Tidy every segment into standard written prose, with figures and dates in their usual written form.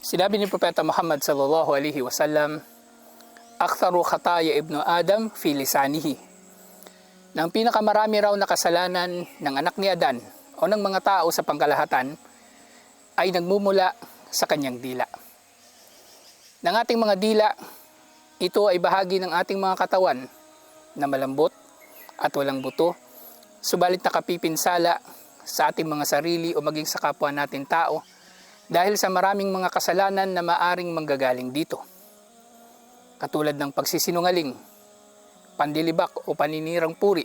Sinabi ni Propeta Muhammad sallallahu alaihi wasallam, "Aktharu khataya ibnu Adam fi lisanihi." Nang pinakamarami raw na kasalanan ng anak ni Adan o ng mga tao sa pangkalahatan ay nagmumula sa kanyang dila. Ng ating mga dila, ito ay bahagi ng ating mga katawan na malambot at walang buto, subalit nakapipinsala sa ating mga sarili o maging sa kapwa natin tao dahil sa maraming mga kasalanan na maaring manggagaling dito. Katulad ng pagsisinungaling, pandilibak o paninirang puri,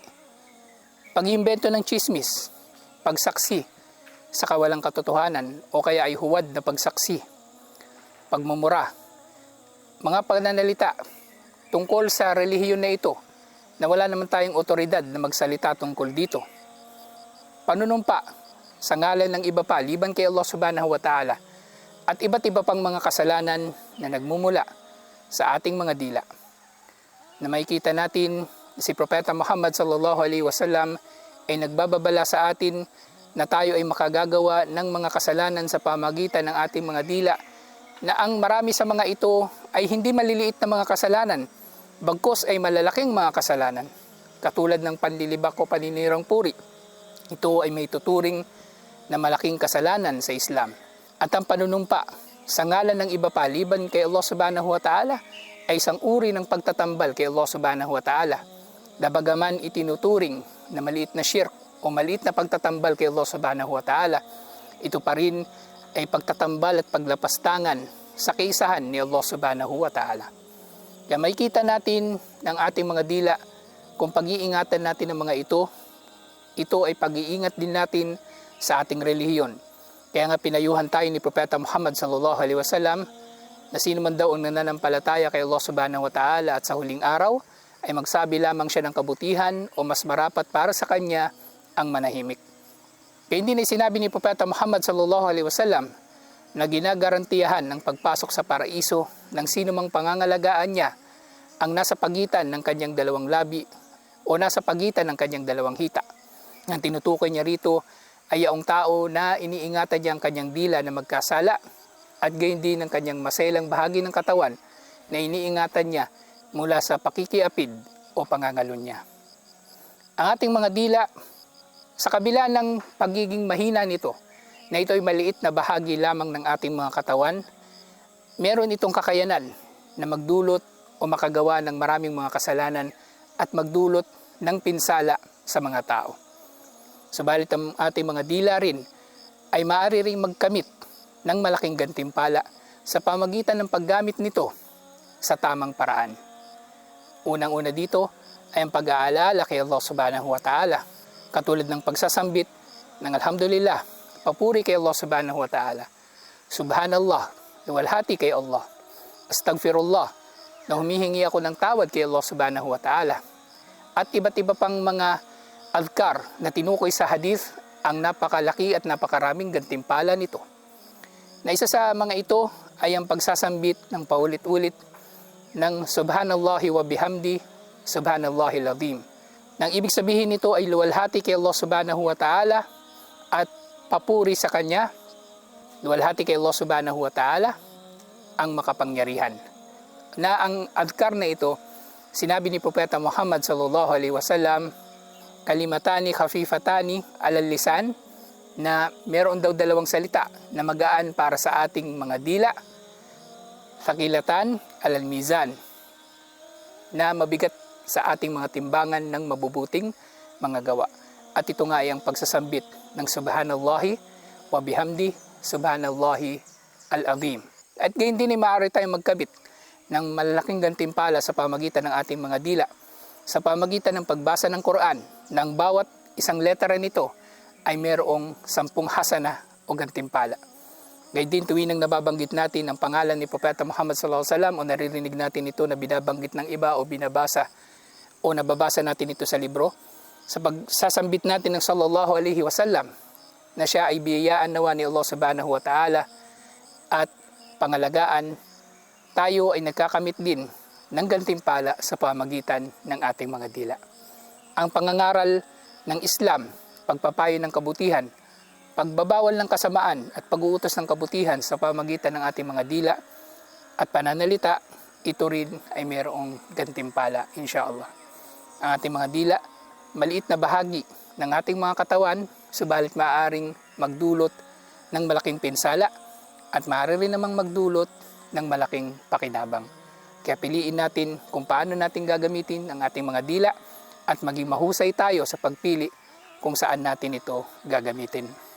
pag-iimbento ng tsismis, pagsaksi sa kawalang katotohanan o kaya ay huwad na pagsaksi, pagmumura, mga pananalita tungkol sa relihiyon na ito na wala naman tayong otoridad na magsalita tungkol dito. Panunumpa sa ngalan ng iba pa liban kay Allah subhanahu wa ta'ala at iba't iba pang mga kasalanan na nagmumula sa ating mga dila. Na makikita natin si Propeta Muhammad sallallahu alaihi wasallam ay nagbababala sa atin na tayo ay makagagawa ng mga kasalanan sa pamagitan ng ating mga dila, na ang marami sa mga ito ay hindi maliliit na mga kasalanan, bagkus ay malalaking mga kasalanan, katulad ng panlilibak o paninirang puri. Ito ay may tuturing na malaking kasalanan sa Islam. At ang panunumpa sa ngalan ng iba pa liban kay Allah subhanahu wa ta'ala ay isang uri ng pagtatambal kay Allah subhanahu wa ta'ala. Dabagaman itinuturing na maliit na shirk o maliit na pagtatambal kay Allah subhanahu wa ta'ala, ito pa rin ay pagtatambal at paglapastangan sa kaisahan ni Allah subhanahu wa ta'ala. Kaya makikita natin ng ating mga dila kung pag-iingatan natin ng mga ito ay pag-iingat din natin sa ating relihiyon. Kaya nga pinayuhan tayo ni Propeta Muhammad sallallahu alaihi wasallam na sino man daw ang nananampalataya kay Allah subhanahu wa ta'ala at sa huling araw ay magsabi lamang siya ng kabutihan o mas marapat para sa kanya ang manahimik. Kaya hindi na sinabi ni Propeta Muhammad sallallahu alaihi wasallam na ginagarantiyahan ng pagpasok sa paraiso ng sino mang pangangalagaan niya ang nasa pagitan ng kanyang dalawang labi o nasa pagitan ng kanyang dalawang hita. Ang tinutukoy niya rito ay yaong tao na iniingatan niya ang kanyang dila na magkasala at gayon din ang kanyang maselang bahagi ng katawan na iniingatan niya mula sa pakikiapid o pangangalon niya. Ang ating mga dila, sa kabila ng pagiging mahina nito, na ito ay maliit na bahagi lamang ng ating mga katawan, meron itong kakayanan na magdulot o makagawa ng maraming mga kasalanan at magdulot ng pinsala sa mga tao. Subalit ang ating mga dila rin ay maaari ring magkamit ng malaking gantimpala sa pamagitan ng paggamit nito sa tamang paraan. Unang-una dito ay ang pag-aalala kay Allah subhanahu wa ta'ala, katulad ng pagsasambit ng alhamdulillah, papuri kay Allah subhanahu wa ta'ala, subhanallah, luwalhati kay Allah, astagfirullah, na humihingi ako ng tawad kay Allah subhanahu wa ta'ala, at iba't iba pang mga adhkar na tinukoy sa hadith ang napakalaki at napakaraming gantimpala nito. Na isa sa mga ito ay ang pagsasambit ng paulit-ulit ng subhanallahi wa bihamdi, subhanallahil azim. Nang ibig sabihin nito ay luwalhati kay Allah subhanahu wa ta'ala at papuri sa Kanya, luwalhati kay Allah subhanahu wa ta'ala ang makapangyarihan. Na ang adhkar na ito, sinabi ni Propeta Muhammad sallallahu alaihi wasallam, kalimatani khafifatani alal lisan, na meron daw dalawang salita na magaan para sa ating mga dila, thaqilatan alal mizan, na mabigat sa ating mga timbangan ng mabubuting mga gawa. At ito nga ay ang pagsasambit ng subhanallahi wa bihamdi, subhanallahi al-azim. At gayon din ay maaari tayong magkabit ng malalaking gantimpala sa pamagitan ng ating mga dila, sa pamagitan ng pagbasa ng Quran, ng bawat isang letera nito ay mayroong 10 hasana o gantimpala. Gayon din tuwing nababanggit natin ang pangalan ni Propeta Muhammad sallallahu alaihi wasallam o naririnig natin ito na binabanggit ng iba o binabasa o nababasa natin ito sa libro, sa pagsasambit natin ng sallallahu alaihi wasallam na siya ay biyayaan nawa ni Allah subhanahu wa ta'ala at pangalagaan, tayo ay nagkakamit din ng gantimpala sa pamagitan ng ating mga dila. Ang pangangaral ng Islam, pagpapayo ng kabutihan, pagbabawal ng kasamaan at pag-uutos ng kabutihan sa pamagitan ng ating mga dila at pananalita, ito rin ay mayroong gantimpala, insyaAllah. Ang ating mga dila, maliit na bahagi ng ating mga katawan, subalit maaaring magdulot ng malaking pinsala at maaari rin namang magdulot ng malaking pakinabang. Kaya piliin natin kung paano natin gagamitin ang ating mga dila at maging mahusay tayo sa pagpili kung saan natin ito gagamitin.